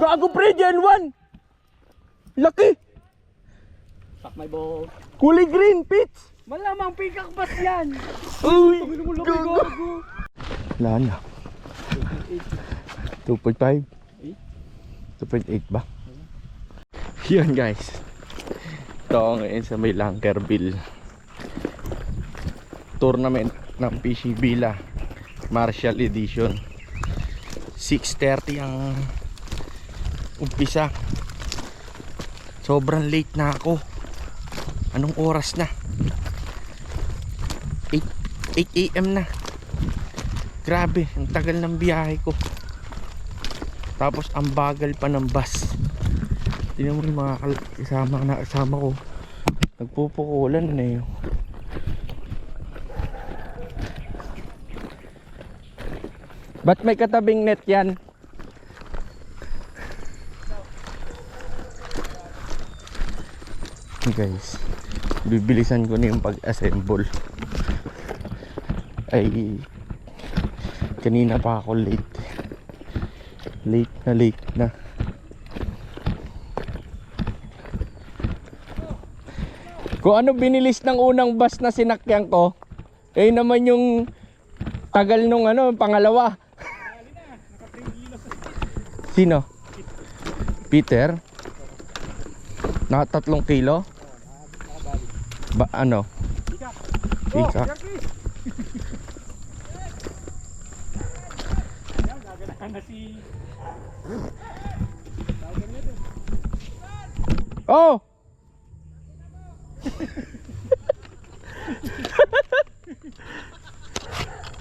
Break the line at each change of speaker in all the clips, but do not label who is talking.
Gago pre, Gen 1. Laki.
Sak my ball.
Kulay green, Pits.
Malamang pikak bass yan.
Uy,
Gago.
wala na. 2.5. 2.8 ba? Yun guys. Ito ako ngayon sa may Lankerville tournament ng PC Villa Martial Edition. 6:30 ang umpisa. Sobrang late na ako. Anong oras na? 8 AM na. Grabe, ang tagal ng biyahe ko. Tapos ang bagal pa ng bus. Tingnan mo yung mga kasama ko. Nagpupukulan na yun. Ba't may katabing net yan? Guys, bibilisan ko na yung pag-assemble. Ay, kanina pa ako late. Late na. Kung ano binilis ng unang bus na sinakyan ko, eh naman yung tagal nung pangalawa. Sino? Peter? Naka 3 kilo? Ba ano? Ika. Oh!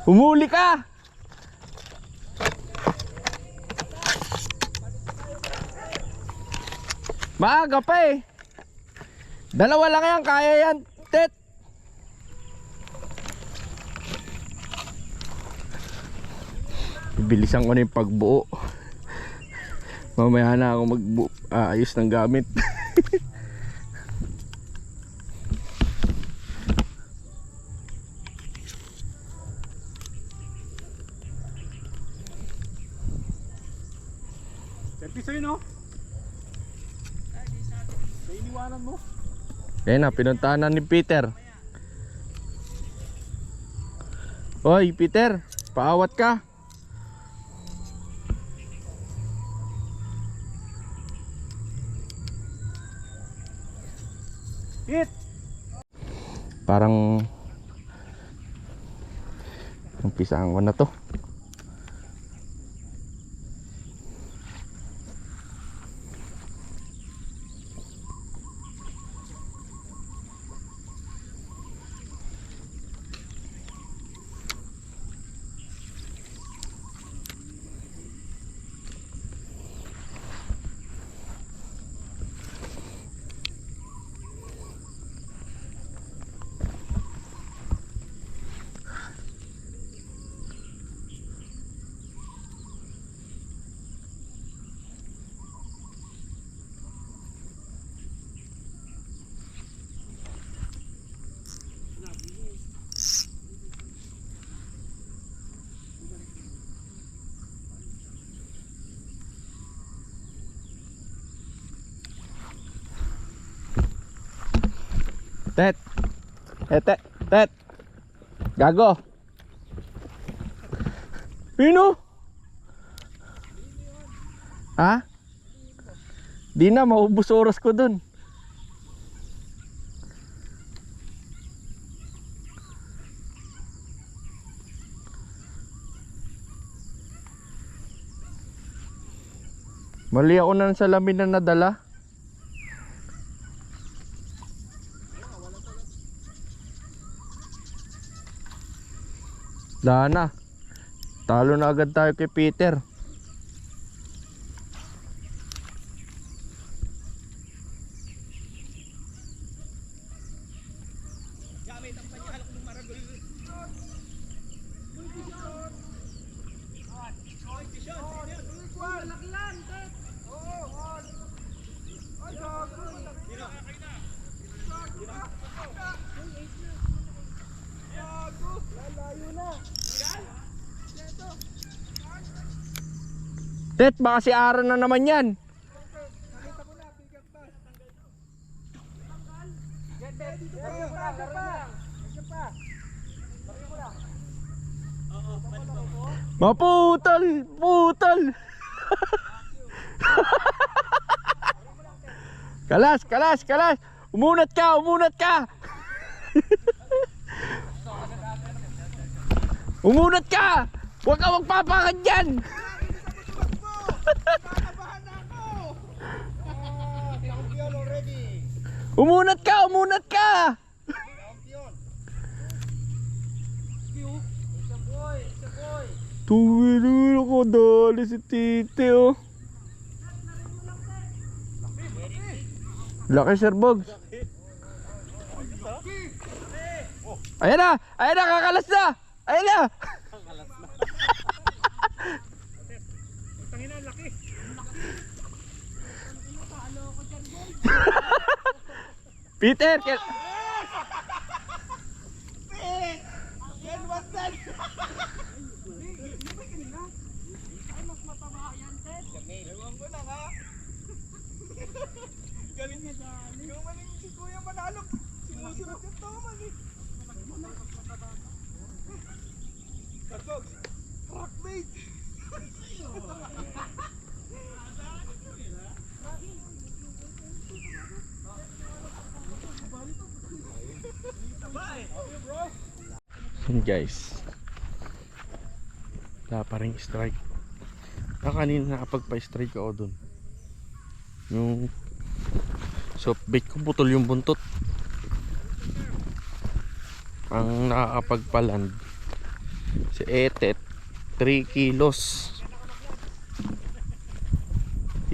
Humuli ka! Maaga pa eh. Dalawa lang yan, kaya yan, Tet. Bilisan ko na yung pagbuo. Mamaya na ako ayos ng gamit.
Selfie sa'yo no? Sa iniwanan mo.
Kaya na, pinuntahan na ni Peter. Hoy Peter, paawat ka.
Hit!
Parang umpisaan ko na to. Tet. Tet. Gago. Pino? Ha? Di na, maubos oras ko dun. Mali ako na sa lamin na nadala. Dana. Talo na agad tayo kay Peter. Set, baka si Aaron na naman yan. Maputol! Putol! Kalas, kalas, kalas! Umunat ka, umunat ka! Umunat ka! Huwag ka magpapakad dyan! Umunat ka, umunat ka! Tuwiro ako, dali si Tite oh. Laki Sir Bogs. Ayan na, kakalas na. Ayan na.
Tangina, laki.
Peter,
Galing niya galing. Yung maling si Kuya Manalo. Sinusunod yung toman eh. Kasog. Rockmate.
yun guys, wala pa rin strike. Kanina nakapagpa-strike ako dun. Yung soft bait ko putol yung buntot. Ang nakakapagpaland si Etet 3 kilos.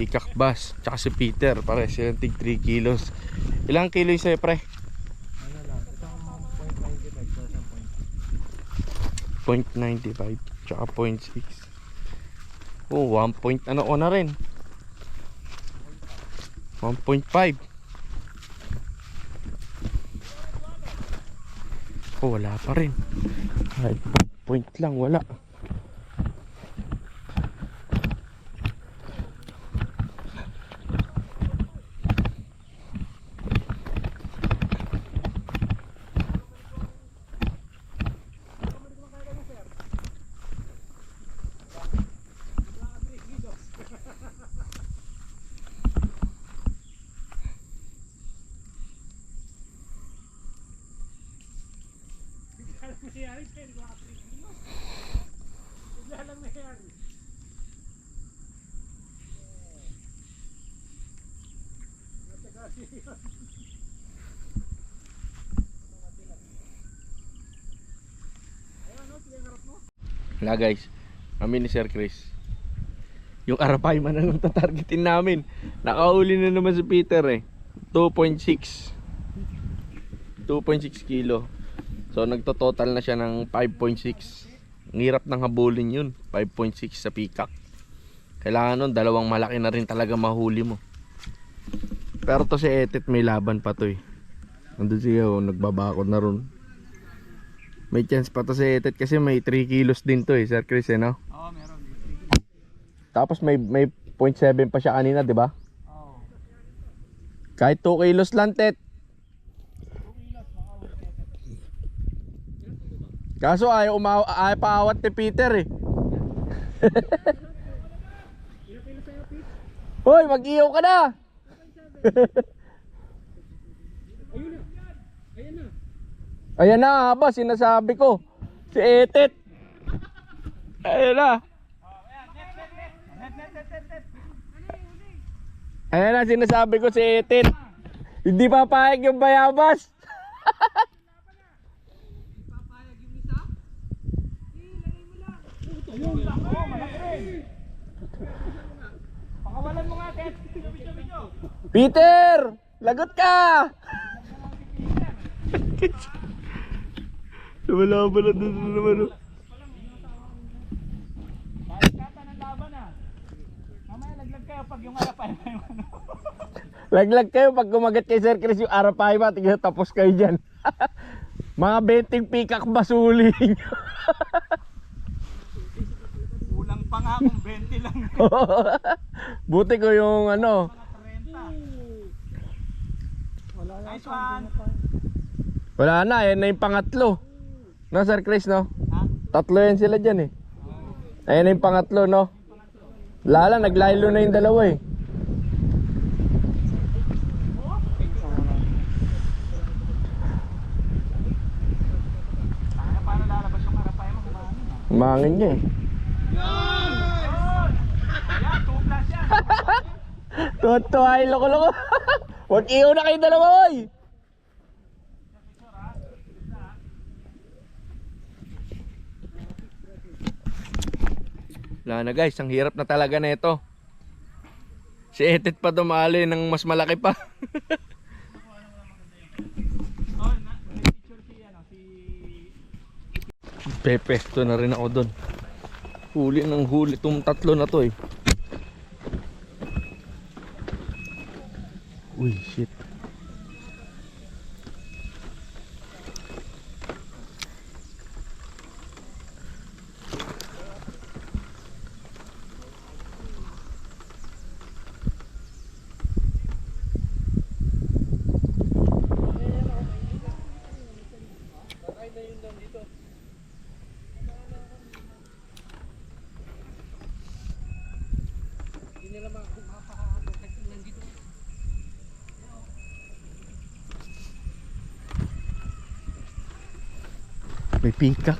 Ikak Bass tsaka si Peter pare silang tig 3 kilos. Ilang kilo yung sa'yo pre? 0.95 tsaka 0.6. Oh, 1 point ano ko na rin. 1.5. Oh, wala pa rin. Kahit point lang, wala.
Masiyari kayo, di ba? Bigla lang nangyari.
Wala guys, kami ni Sir Chris. Yung Arapay man ang tatargetin namin. Nakahuli na naman si Peter eh. 2.6 kilo. So nagtototal na siya ng 5.6. Ang hirap ng habulin yun, 5.6 sa peacock. Kailangan nun, dalawang malaki na rin talaga mahuli mo. Pero to si Etet may laban pa to eh. Nandun siya, nagbabakod na ron. May chance pa to si Etet kasi may 3 kilos din to eh, Sir Chris eh no?
Oo, meron.
Tapos may 0.7 pa siya kanina, di ba?
Oo.
Kahit 2 kilos lang, Tet. Kaso ayaw paawat ni Peter eh. Hoy, mag-iyaw ka na.
Ayun na. Ayan na.
Ayan na ba, sinasabi ko. Si Etet. Ayan na. Ayan na, sinasabi ko si Etet. Hindi papayag yung bayabas.
Ayun, ako, malaki. Pakawalan mo nga, Ted.
Peter, lagot ka. Lumalaban na doon naman.
Kata ng laban ah. Mamaya laglag kayo pag yung Arapay na yung ano.
Laglag kayo pag kumagat kay Sir Chris yung Arapay ba, tignan tapos kayo dyan. Mga 20 peacock basuli nyo.
Kulang pa pangakong 20 lang.
Buti ko yung ano.
Mga 30. Nice one.
Wala na, yan na yung pangatlo. No, Sir Chris, no?
Ha?
Tatlo yan sila dyan eh. Ayan na yung pangatlo, no? Lala, naglaylo na yung dalawa eh.
Paano lalabas yung karapay mo?
Umangin niya eh.
Yan, 2 plus yan.
Toto ay loko-loko. Huwag iyo na kayo dalawa, oy. Wala na guys, ang hirap na talaga na ito. Si Etet pa dumali ng mas malaki pa.
Oh, may picture si
Pepesto na rin ako doon. Huli ng huli itong tatlo na to eh. Uy, shit. May pika.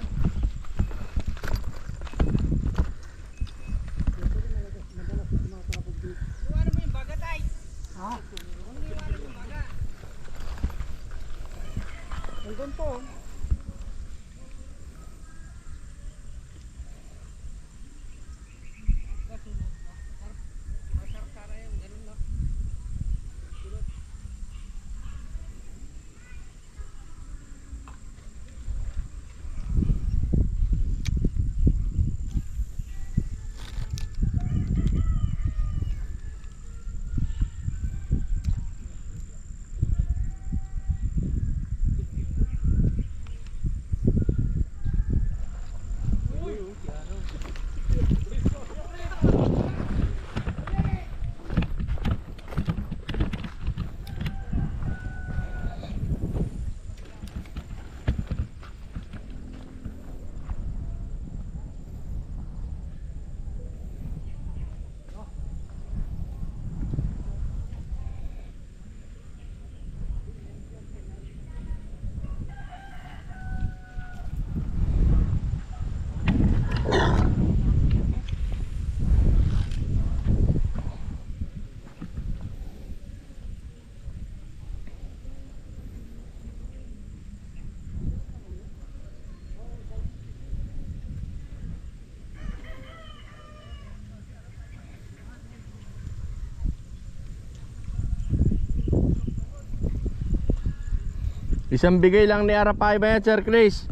Isang bigay lang ni Arapay ba yan, Sir Chris?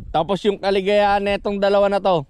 Tapos yung kaligayahan na itong dalawa na to.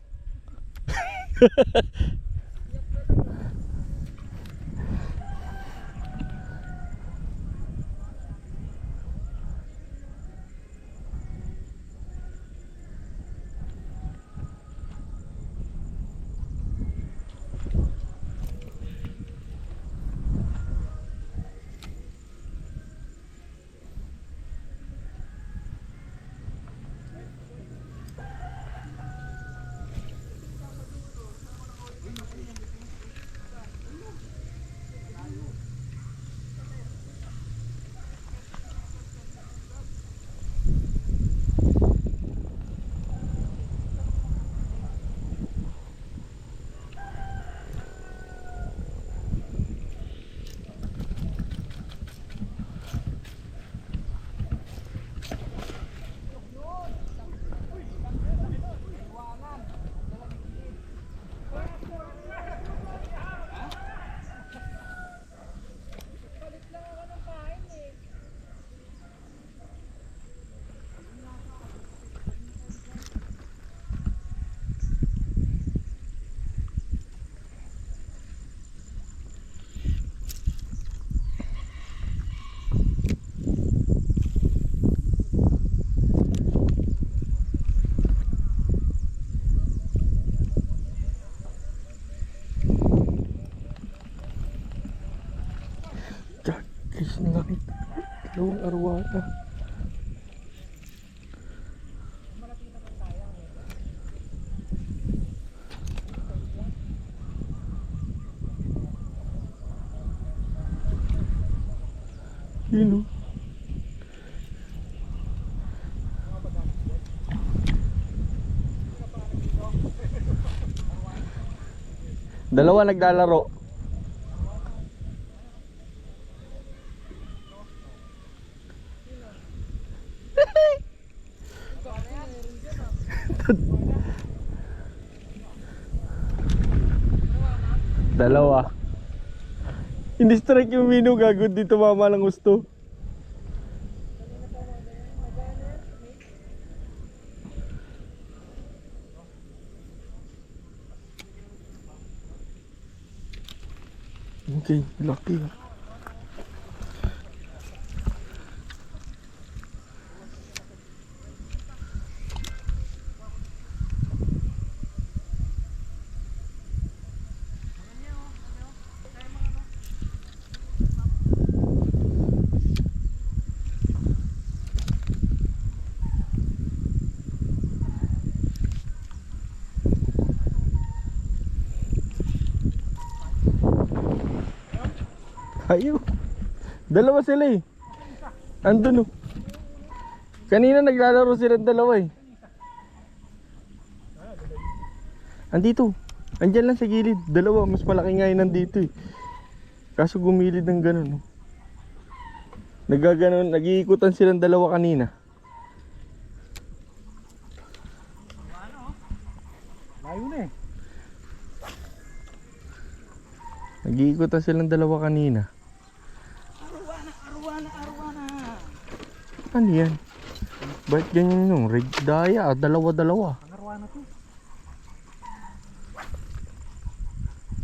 ang laki. Dalawang arwata. Yun o. Dalawa naglalaro. Dalawa. Ini-strike yung Mino, gagod dito mama ng gusto. Okay, laki. Ayaw. Dalawa sila eh. Andun oh. Kanina naglalaro silang dalawa eh. Andito. Andyan lang sa gilid. Dalawa. Mas malaki nga yun nandito eh. Kaso gumilid ng ganun oh. Nagaganon. Nag-iikutan silang dalawa kanina.
Layo na eh.
Nag-iikutan silang dalawa kanina. Ano yan? Ba't ganyan yung rig daya? Dalawa-dalawa.
Pangarwana to.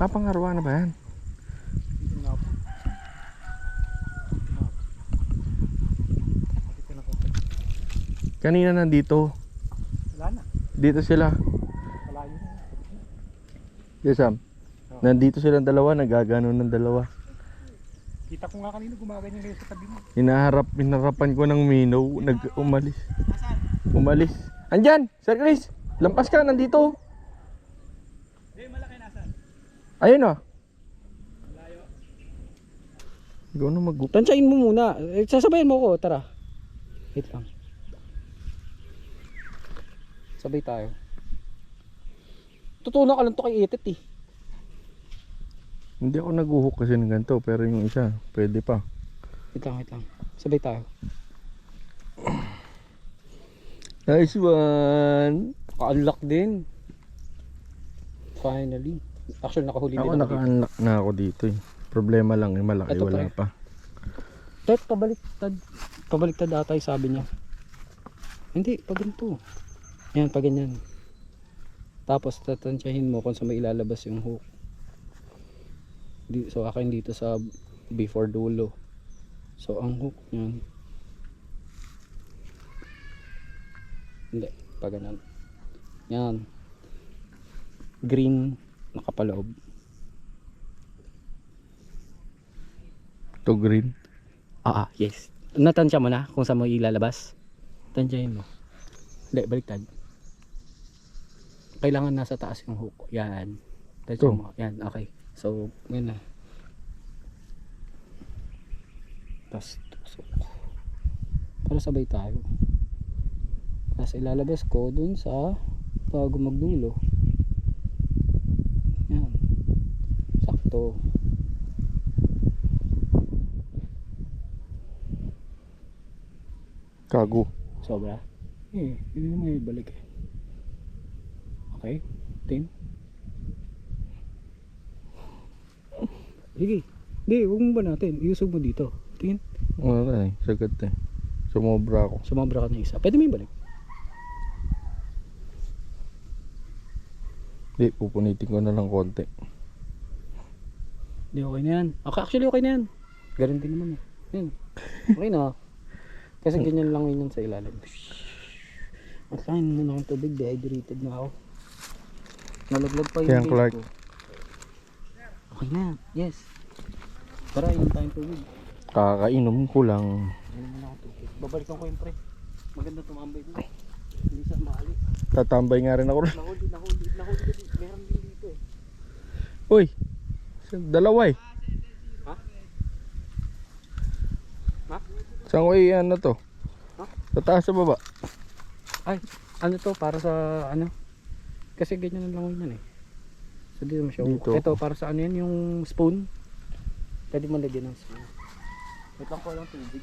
Napangarwa na ba yan?
Dito nga po. Dito na po.
Kanina nandito.
Wala na.
Dito sila.
Malayo na.
Yes, Sam. Nandito silang dalawa. Nagaganon ng dalawa.
Kita ko nga kanina gumaganyan kayo sa tabi mo.
Hinarapan ko ng Mino. Umalis. Umalis. Andyan! Sir Chris! Lampas ka, nandito.
Malaki nasan?
Ayun oh. Ikaw na
Tansyain mo muna. Sasabayan mo ko. Tara. Wait lang. Sabay tayo. Tutulong ka lang to kay Itit eh.
Hindi ako naguhuk kasi ng ganito. Pero yung isa, pwede pa.
Wait lang. Sabay tayo.
Nice one!
Naka-unlock din. Finally. Actually nakahuli
Ako
din
naka-unlock na ako dito eh. Problema lang eh, malaki.
Ito,
Wala
pre.
pa.
Tet, pabaliktad. Pabaliktad ata yung sabi niya. Hindi, pag ganito. Yan, pag ganyan. Tapos tatansyahin mo kung saan may ilalabas yung hook. So akin dito sa before dulo. So ang hook niyan. Hindi, pag ganun. Yan. Green nakapaloob.
To green.
Yes. Natansya mo na kung saan mo ilalabas? Tansyahin mo. Hindi, baliktad. Kailangan nasa taas yung hook. Yan. Tansya
Ito.
mo. Yan, okay. So, yan na. Tapos, tusok. Para sabay tayo. Tapos ilalabas ko dun sa bago magdulo. Yan. Sakto.
Kago.
Sobra? Hindi mo ibalik eh. Okay? Tin? Sige. Hindi, huwag mo ba natin? Iusog mo dito. Tingin.
Wala eh, sagat eh. Sumobra ako.
Sumabra ka ng isa. Pwede mo ibalik.
Hindi, pupunitin ko na lang konti.
Hindi, okay na yan. Okay, actually okay na yan. Ganun din naman eh. Yan. Okay na. Kasi ganyan lang yun sa ilalim. At kain mo na akong tubig. Dehydrated na ako. Nalaglag pa yung
Yan,
bait
Clark.
ko. Okay na yan. Yes. Tara, inom tayong tubig.
Kakainom ko lang.
Ayun muna ako tubig. Babalikan ko yung pre. Maganda tumambay dito. Hindi siya maali.
Tatambay nga rin ako.
Nahuli ka din. Meron din dito eh.
Uy, dalawa eh.
Ha? Ha?
Saan ko ano to?
Ha?
Sa taas sa baba.
Ay, ano to para sa ano? Kasi ganyan lang yun eh. So dito mo siya.
Dito.
Ito para sa ano yan, yung spoon. Pwede mo lagyan ng spoon. Wait lang ko lang tubig.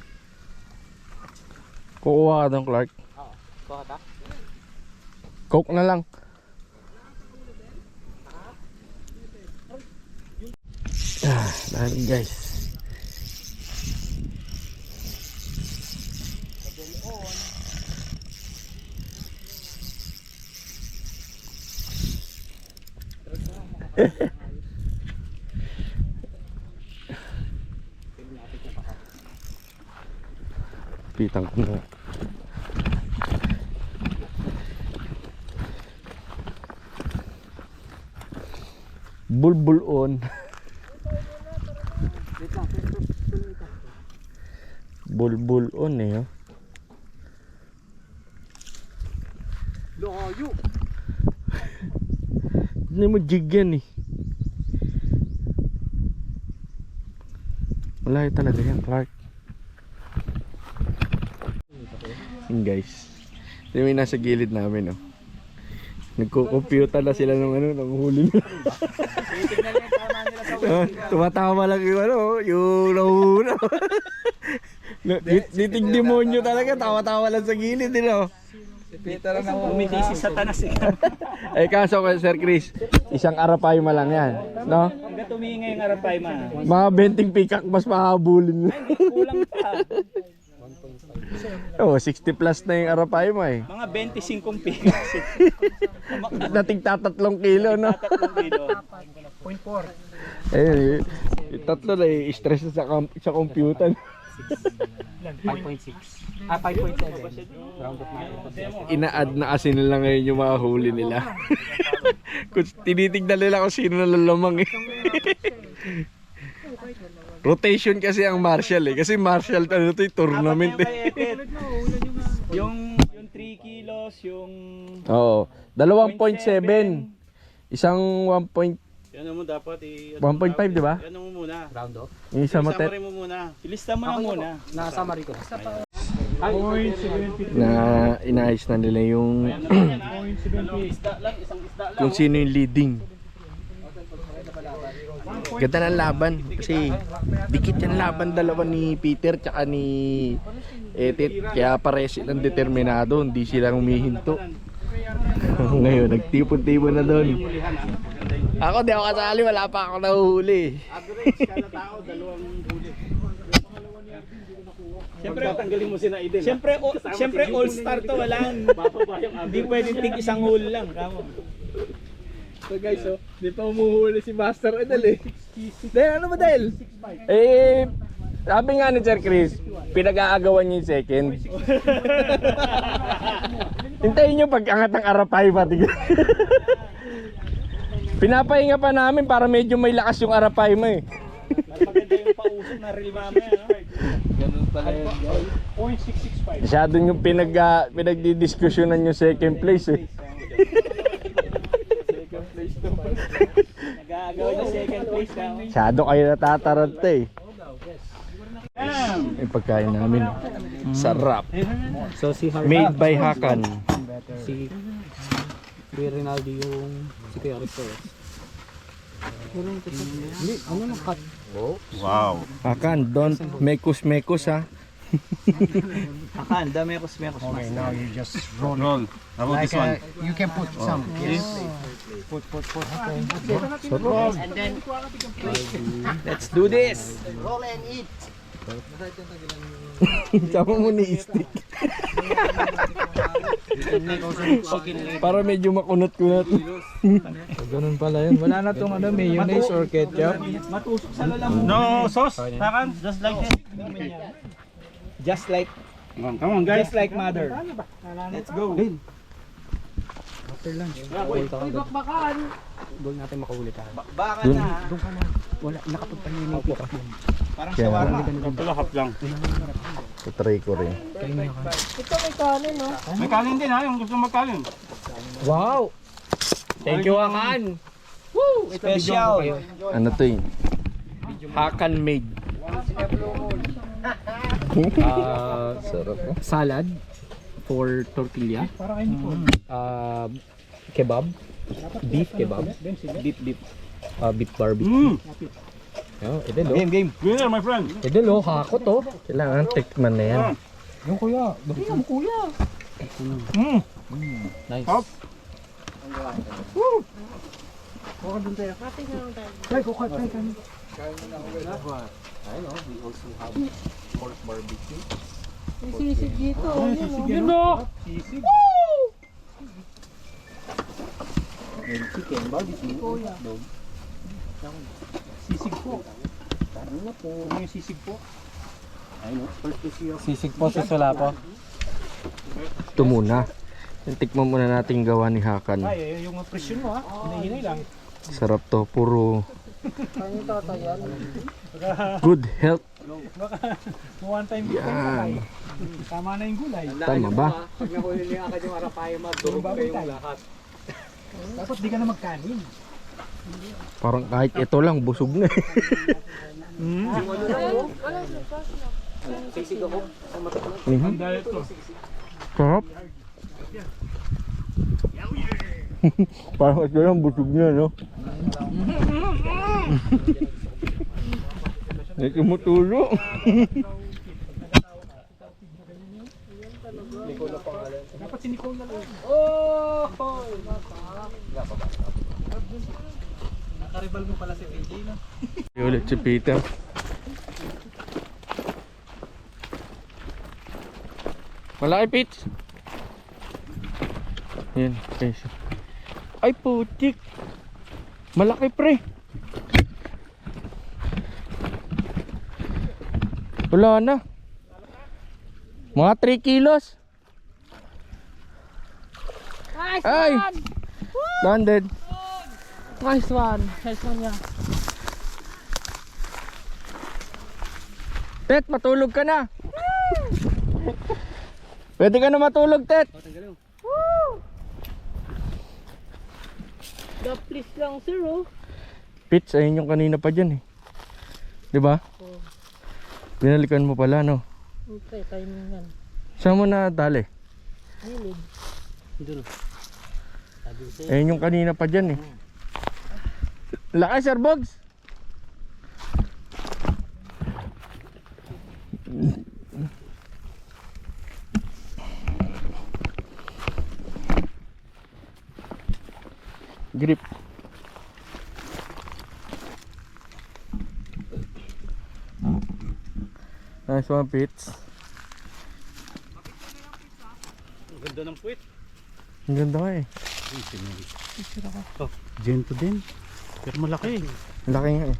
Kukuha ka doon, Clark.
Oo. Kuha ka?
Coke na lang. Dahil guys. Pitang ko na. Bulbul on.
Wait lang.
Bulbul on eh. Oh.
Layo.
Hindi mo jig yan eh. Malayo talaga yan, Clark. Yun guys. Yung may nasa gilid namin, oh. Nagko-computer na sila ng ano, ng huli nila.
Titignan lang yung tama nila sa wiki.
Tumatama lang yung ano, yung nahuna. Ditigdemonyo talaga, tawa-tawa lang sa gilid, no?
Peter ang umiti si Satanas eh.
Eh kaso kay Sir Chris, isang arapayma lang yan, no?
Hanggang tuminga yung arapay ma.
Mga benting pikak mas mahabulin.
Kulang pa.
Oh, 60 plus na yung arapayma eh.
Mga 25 pikas.
Dating 3 kilo, no?
3 kilo.
Eh, yung tatlo na stress na sa computer.
5.6. Ah, 5.7. Round of
Ina-add na kasi nila ngayon yung mga huli nila. Kung tinitignan nila kung sino nalalamang eh. Rotation kasi ang martial eh. Kasi martial ano to yung tournament eh.
Yung 3 kilos, yung...
Oo. 2.7. Isang 1.
Yan mo dapat
1.5 di ba?
Yan mo muna.
Round off.
Yung isa matet
Summary mo muna.
Ilista mo na muna.
Naka-summary ko.
na inaayos na nila yung
Isda lang, isang isda lang.
kung sino yung leading. Ganda ng laban kasi dikit yung laban dalawa ni Peter tsaka ni Etit, kaya pare silang determinado, hindi sila humihinto. Ngayon nagtipon-tipon na doon. Ako di ako kasali, wala pa ako nahuhuli.
Average kada tao, 2 huli.
Siyempre,
Tanggalin mo si Naiden.
Siyempre all-star to, walang. Hindi pwedeng tig isang hole lang. Kamo.
So guys, oh, di pa umuhuli si Master Edel eh. Dahil ano ba dahil? Eh, sabi nga ni Sir Chris, pinag-aagawan niya yung second. Hintayin nyo pag-angat ng arapay pati. Pinapahinga pa namin para medyo may lakas yung arapay mo eh.
Mas maganda yung pausok na reel mamaya. No? Ganun pala yun. 0.665.
Masyado yung pinagdidiskusyonan yung second place eh.
Nag-aagaw yung second place na.
Masyado kayo natataranta eh. Yung pagkain namin. Sarap.
So si
Made by Hakan.
si Kuya Rinaldo yung si Kuya Ristoros. Hindi, ano na cut?
Hakan, don't mekos ha.
Akan, dami mekos.
Okay, now you just roll.
Roll. How about this one?
You can put some. Yes. Put. Okay. And then
Let's do this!
roll and eat.
Sama mo ni stick. Para medyo makunat-kunat.
Ganun pala yun. Wala na tong ano, mayonnaise or ketchup.
Matusok sa lalam.
No sauce. Takan, just like this.
Just like,
Come on guys.
just like mother. Let's go.
After lunch. Doon natin makahuli tayo.
Baka na.
Wala, nakapagpalya yung pick up mo.
Parang
Kaya-
shawarma.
Pala half lang.
Try ko rin.
May kanin din ha, yung gusto magkanin.
Wow! Thank you, Hakan!
Special.
Ano to yun? Hakan made.
Sarap. Salad for tortilla. Kebab. Beef kebab. Beef. Beef barbecue. Ito lo.
Game. Winner, my friend.
Ito lo, hako to.
Kailangan tikman na yan.
Yung kuya. Yung kuya. Nice.
Hop.
Sisig dito.
Yun o.
Chicken barbecue.
Sisig po. Ano yung sisig po?
Sisig po sa Sulapo.
Ito muna. Tikman muna natin gawa ni Hakan.
Ay, yung presyon mo ha. Hinahinay lang.
Sarap to. Puro good health.
One time before
Yan.
tama na yung gulay.
Tama ba?
Pag nahuli niya ka yung arapaya madurog kayong lahat.
Dapat di ka na magkanin.
Parang kahit ito lang, busog na.
Sisig ako.
Mhm.
Diet ko.
Sarap. Parang ito lang, busog na, no? May tumutulo.
Dapat si Nicole na lang. Nakaribal mo pala si PJ no?
Ulit si Peter. Malaki, Pete. Yan, guys. Ay, putik. Malaki, pre. Wala na. Mga 3 kilos.
Nice
Ay!
one!
Landed.
Nice one. Nice one niya.
Tet, matulog ka na. Pwede ka na matulog, Tet.
The please lang sir oh.
Pits, ayun yung kanina pa dyan eh. Diba? Binalikan mo pala, no?
Okay, timing yan.
Saan mo na dali?
Gilid.
Ayun yung kanina pa dyan eh. Laki, Sir Bogs. Grip. Nice one, Pits.
Ganda ng puwit.
Ang ganda nga eh.
Gento din. Pero malaki.
Ang laki nga eh.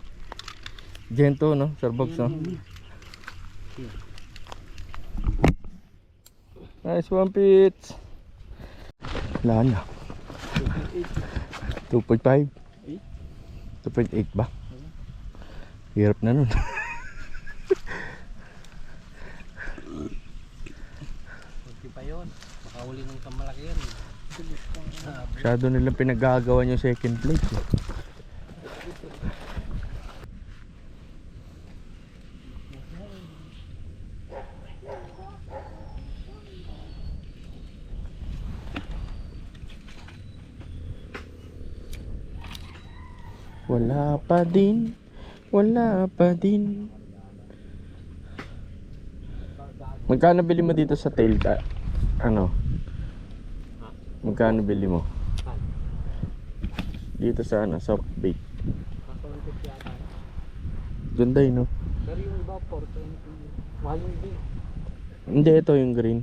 Gento, no? Sir Bogs, no? Nice one, Pits. Wala na. 2.5 2.8 ba? Hirap na nun.
Hindi pa yun. Makahuli ng kamalaki yan.
Masyado nilang pinagagawa yung second place eh. Wala pa din. Wala pa din. Magkano bili mo dito sa tail ka? Ano? Magkano bili mo? Dito sa ano, soft bait. Ganda yun, no?
Pero yung iba, 420. Mahal yung big.
Hindi, ito yung green.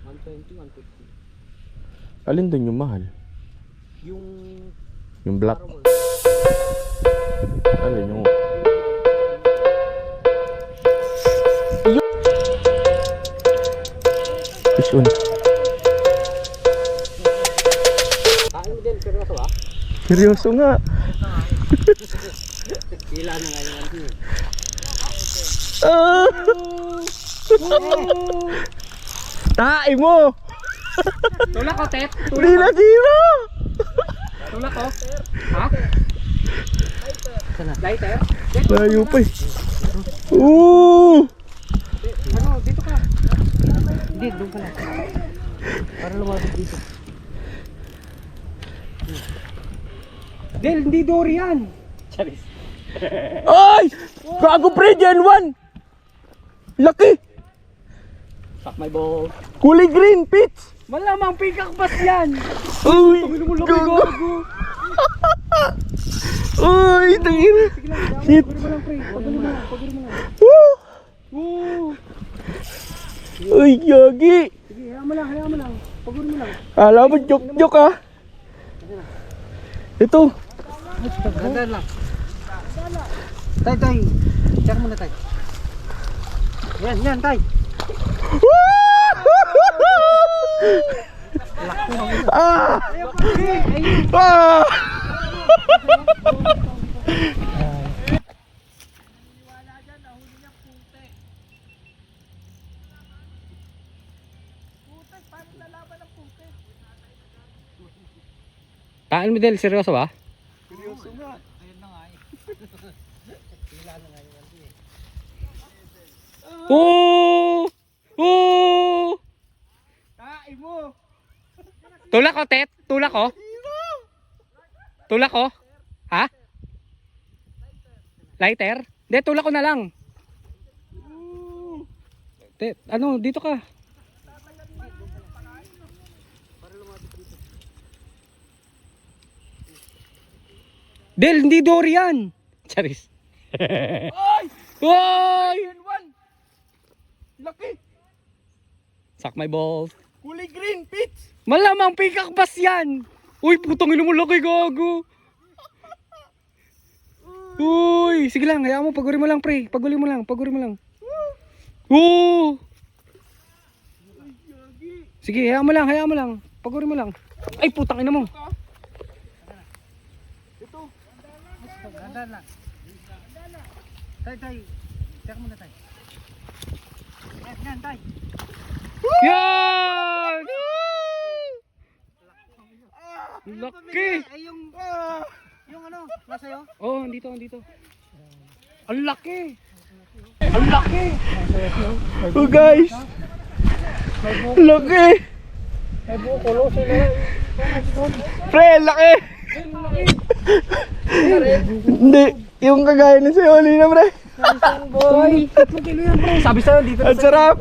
120, 150.
Alin dun yung mahal?
Yung
Yung black. Alin yung... Fish on.
kain mo din, seryoso ah.
Seryoso nga.
Pila na nga yung
Ah! Tae mo!
Tulak ko, Tet.
Hindi na zero!
Tulak ko. Ha? Lighter?
Layo pa eh. Ooh!
Ano, dito ka. Hindi, doon ka lang. Para lumabas dito. Del, hindi Dory yan. Charis.
Ay! Gago pre, Gen 1! Laki!
Suck my ball.
Kulay green, Pitch!
Malamang pikakbas yan.
Uy! Gago! Uy! Tangina! Shit!
Paguli mo lang, pre. Paguli mo lang. Paguli mo lang.
Woo!
Woo!
Uy, Yogi!
Sige, hayaan mo lang, hayaan mo lang. Paguli mo lang.
Alam mo, joke-joke ah! Ito!
Ganda lang. Tay, tay. Check mo na, tay. Yan, yan, tay.
Ah! Ah!
Taan mo, Del. Seryoso ba? Oh! Oh! Tulak ko, Tet. Tulak ko. Tulak ko. Ha? Lighter? Hindi, tulak ko na lang. Tet, ano, dito ka. Del, hindi Dory yan. Charis.
Ay!
Oy!
Gen 1! Laki!
Suck my balls.
Kulay green, Pitch!
Malamang pikakbas yan. Uy, putang ina mo, laki gago. Uy, sige lang, hayaan mo, paguri mo lang, pre. Paguri mo lang, paguri mo lang. Oo. Sige, hayaan mo lang, hayaan mo lang. Paguri mo lang. Ay, putang ina mo. Ganda lang. Tay, tay. Check mo na, tay. Yan, tay. Yan! Laki! Ay, yung ano, nasa iyo? Oo, andito, andito. Ang laki! Ang laki!
Oh guys! Laki!
May buko, lo sila.
Pre, laki! Hindi, yung kagaya na sa'yo, huli na pre.
Boy! 3 kilo yan, bro. Sabi sa'yo, dito na
Ang sarap!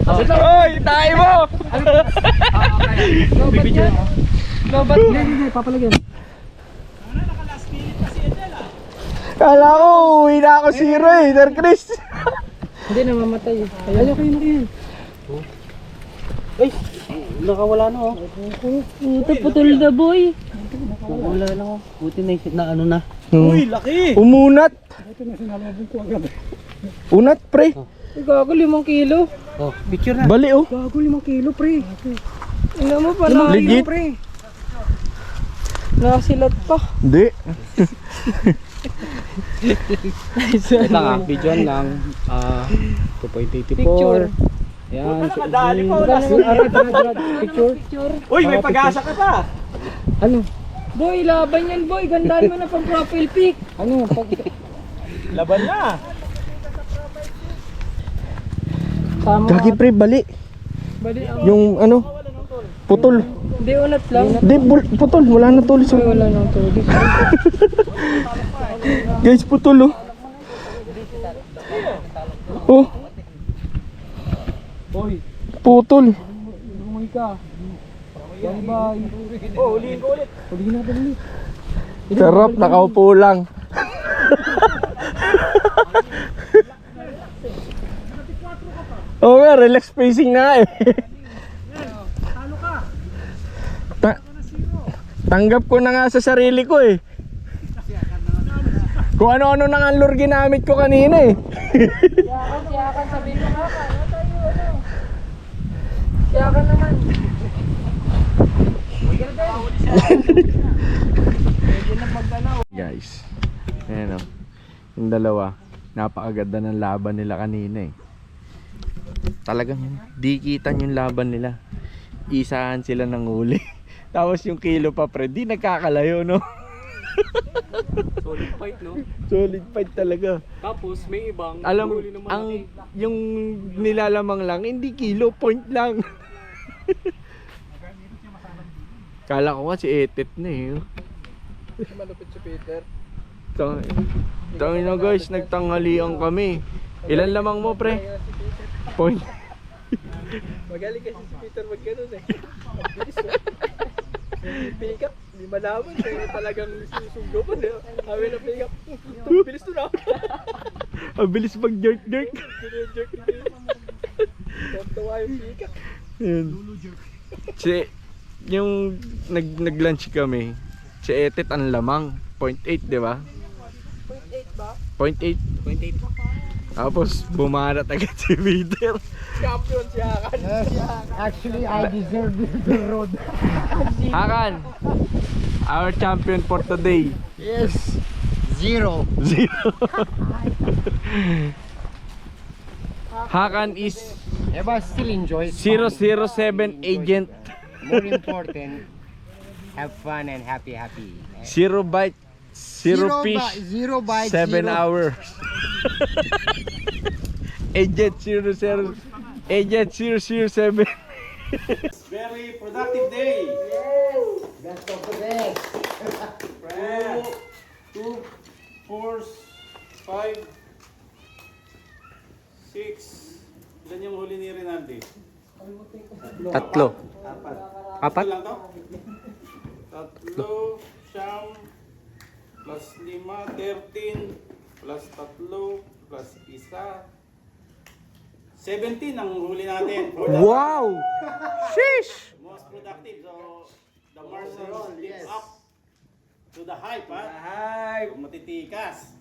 Oy, tayo mo!
Bibidyo ako. Lobat. Hindi, papalagyan.
Kala ko, uwi na ako zero eh, Sir Chris.
Hindi, namamatay. Ayaw kayo na kayo. Ay, nakawala na oh.
Putol na boy.
Wala na oh. Buti na ano na.
Uy, laki! Umunat! Unat, pre.
Gago 5 kilo.
Oh, picture na.
Bali, oh.
Gago 5 kilo, pre.
Ano mo pala?
Legit?
Pre.
Nakasilat pa.
Hindi.
Ito lang, videoan lang. 2.84.
Picture.
Yan.
Nakadali pa,
Picture.
Uy, may pag-asa ka pa.
Ano?
Boy, laban yan boy. Gandaan mo na pang profile pic.
Ano? Pag...
Laban na.
Tama.
Gagi, pre, bali.
Bali ang...
Yung ano, putol.
Hindi, unat lang.
Hindi, putol. Wala na tulis.
Boy, wala nang tulis.
Guys, putol, oh. Oh.
Hoy,
Putol.
umuwi ka. Bye-bye.
Oh, huliin ko ulit.
Hulihin na ka ulit.
Sarap, nakaupo lang. Oo nga, relax pacing na nga eh. Tanggap ko na nga sa sarili ko eh. Kung ano-ano nang anlor ginamit ko kanina eh.
Siyakan, sabihin mo nga ka. Ano tayo, ano? Siyakan naman.
Guys, ayan o. Yung dalawa. Napakaganda ng laban nila kanina eh. Talagang dikitan yung laban nila. Isahan sila ng huli. Tapos yung kilo pa pre, di nagkakalayo no.
Solid fight, no?
Solid fight talaga.
Tapos may ibang
Alam,
huli ng
ang
malaki.
yung nilalamang lang, hindi kilo, point lang. Kala ko nga si Etet na eh.
Malupit si Peter.
Tangin na guys, nagtanghalian kami. Ilan lamang mo pre? Point.
Magaling kasi si Peter mag-ganon eh. Mabilis oh. Pick up, hindi malaman. Kaya talagang susugo pa. Hawi na pick up. Bilis to na.
Ang bilis mag-jerk-jerk.
Jerk na yun. Tawa yung pick up.
Yun. Si, yung nag-lunch kami, si Etet ang lamang. 0.8 di ba?
0.8 ba?
0.8.
28.
Tapos bumarat agad si Peter.
Champion si Hakan.
Actually, I deserve the road.
Hakan, our champion for today.
Yes. 0.
0. Hakan is
Yeah, but still enjoy.
007 agent.
More important, have fun and happy.
0 bite, 0 fish,
0 bites,
7
zero.
hours. Agent 00, Agent 007.
Very productive day.
Best of the best.
2, 4, 5, 6. Ilan yung huli ni Rinaldi?
Tatlo.
Apat lang to? Tatlo, siyam, plus 5, 13, plus tatlo, plus isa. 17 ang huli natin. For the
Wow! Sheesh!
most productive. So, the Marcel is up to the hype, ha? Hype! Matitikas.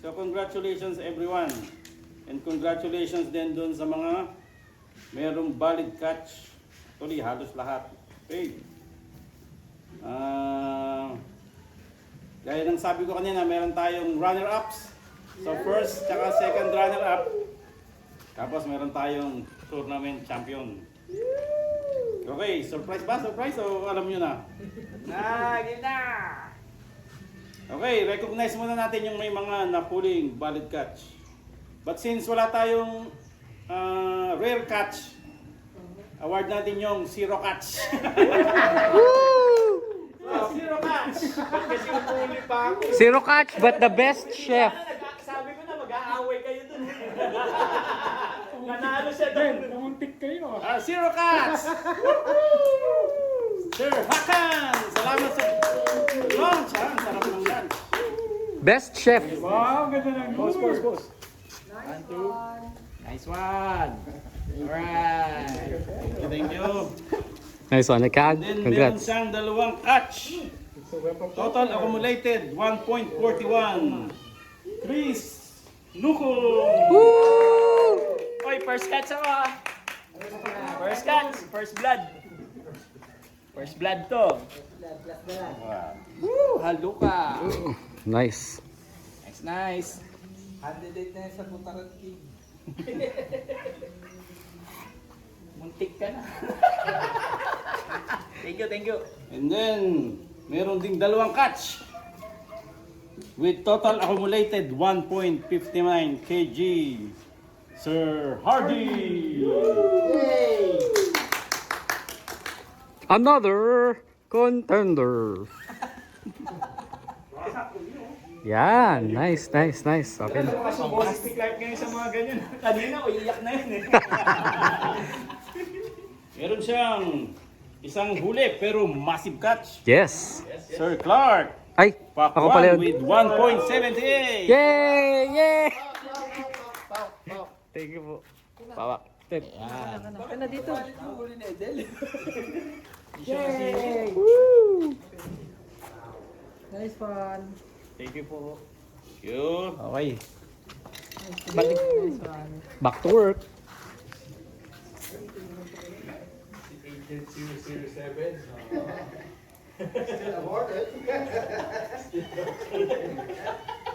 So, congratulations everyone. And congratulations din dun sa mga merong valid catch. Actually, halos lahat. Okay. Gaya ng sabi ko kanina, meron tayong runner-ups. So, first, tsaka second runner-up. Tapos meron tayong tournament champion. Okay, surprise ba? Surprise o alam nyo na? Okay, recognize muna natin yung may mga napuling valid catch. But since wala tayong rare catch, award natin yung zero catch. Zero catch! Kasi upuli pa ako.
Zero catch, but the best chef.
Sabi ko na mag-aaway kayo dun. Nanalo siya dun.
Pumuntik kayo.
Zero catch! Sir Hakan! Salamat sa lunch, ha? Ang sarap ng lunch.
Best chef.
Wow, ganda ng
Boss.
Nice one. Alright.
Thank you.
Nice one, Kag.
Then meron
Congrats.
siyang dalawang catch. Total accumulated 1.41. Chris Nuko.
Oy, first catch ako ah. First catch, first blood. First blood to. Woo, haluka.
Nice.
Nice.
Candidate na yan sa Putaran King.
Muntik ka na. Thank you.
And then meron ding dalawang catch with total accumulated 1.59 kg. Sir Hardy.
Another contender. Yan, nice. Okay.
Boss, Clark ngayon sa mga ganyan. Kanina, iyak na yun eh. Meron siyang isang huli pero massive catch.
Yes.
Sir Clark.
Ay, ako pala
Pakwan
yun.
with 1.78.
Yay! Thank you po. Pawak.
Baka na dito. Nice one.
Thank you po. Yun.
Okay.
Nice one.
Back to work.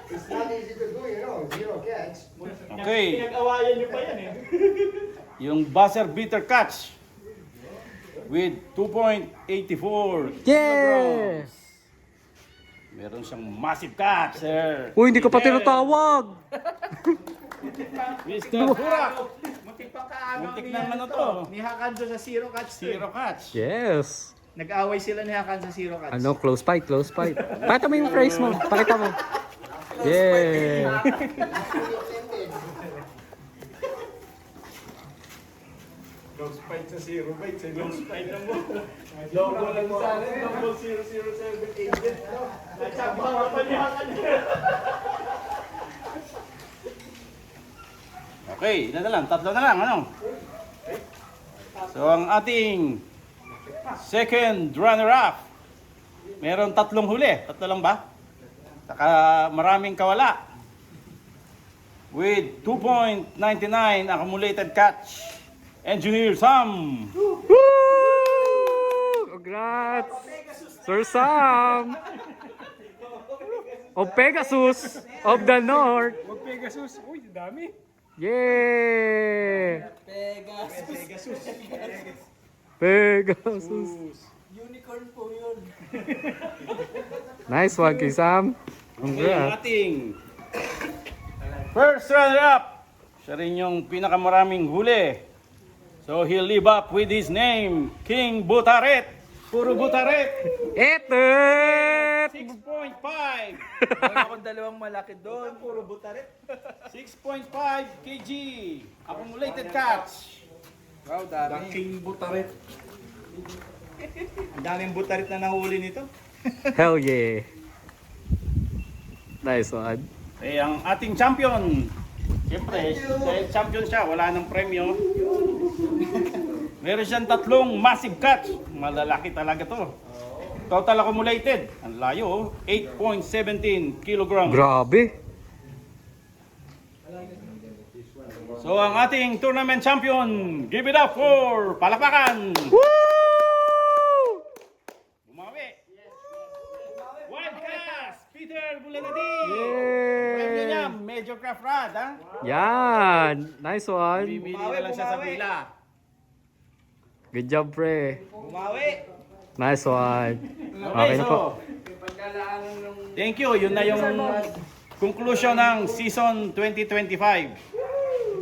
It's not easy to do, you know, zero catch.
Okay,
Pinag-awayan nyo pa yan eh.
yung buzzer beater catch with 2.84
Yes!
Meron siyang massive catch, sir.
Uy, hindi ka pa tinatawag!
Mr. Hurak.
Muntik pang kaagaw
Muntik
ni,
ng ano to.
Ni Hakanzo sa zero catch.
Zero catch.
Yes!
Nag-away sila ni Hakan sa zero catch.
Ano, close fight, close fight. Pakita mo yung phrase mo. Pakita mo. Yeah!
Close fight sa zero fight. Sa close fight na mo. Logo lang sa akin. Double 007 agent. Nagsabawa pa ni Hakan.
Okay, ilan na lang? Tatlo na lang, ano? So, ang ating second runner-up, meron tatlong huli. Tatlo lang ba? Saka maraming kawala. With 2.99 accumulated catch. Engineer Sam.
Woo! Congrats! Sir Sam! Of Pegasus of the North.
Huwag Pegasus. Uy, dami.
Yeah! Pegasus.
Unicorn po yun.
Nice one, kay Sam.
Okay, ang
Congrats.
ating first runner-up. Siya rin yung pinakamaraming huli. So he'll live up with his name, King Butaret. Puro Butaret.
Etet!
6.5.
Wala akong dalawang malaki doon. Puro butaret.
6.5 kg. Accumulated catch.
Wow, dami. King butaret. Ang daming butaret na nahuli nito.
Hell yeah. Nice one.
Eh, ang ating champion. Siyempre, dahil champion siya, wala nang premyo. Meron siyang tatlong massive catch. Malalaki talaga to. Total accumulated. Ang layo, 8.17 kilograms.
Grabe.
So, ang ating tournament champion, give it up for Palakpakan.
Woo!
Bumawi. Wildcast, Peter Bulanadi. Premyo niya,
Yeah!
Major Craft Rod, ha?
Yan! Nice one.
Bibili na lang siya sa pila.
Good job, pre.
Bumawi.
Nice one.
Okay,
Okay na po.
Thank you. Yun na yung conclusion ng season 2025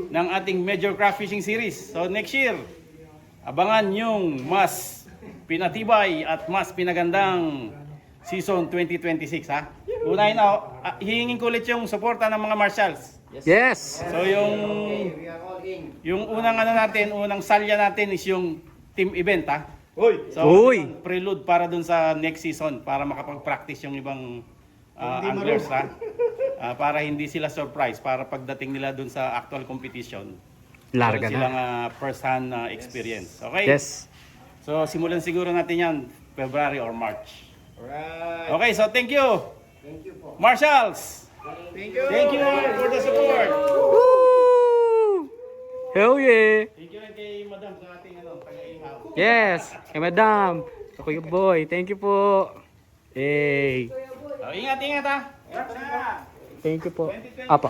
ng ating Major Craft Fishing Series. So next year, abangan yung mas pinatibay at mas pinagandang season 2026, ha? Unahin na, hihingin ko ulit yung suporta ng mga marshals.
Yes!
So yung unang ano natin, unang salya natin is yung team event, ha? So,
Uy!
prelude para dun sa next season para makapag-practice yung ibang anglers, ha? Para hindi sila surprise, para pagdating nila dun sa actual competition,
Larga
meron silang
na.
first-hand experience. Okay?
Yes.
So, simulan siguro natin yan February or March.
Alright.
Okay, so thank you.
Thank you po.
Marshals,
Thank you.
thank you for the support.
Woo! Hell yeah!
Thank you rin kay Madam sa ating pag-iingaw.
Yes! Kay Madam! Ako yung boy. Thank you po. Hey!
Ingat, ha.
Thank you po.
2025.
Apa.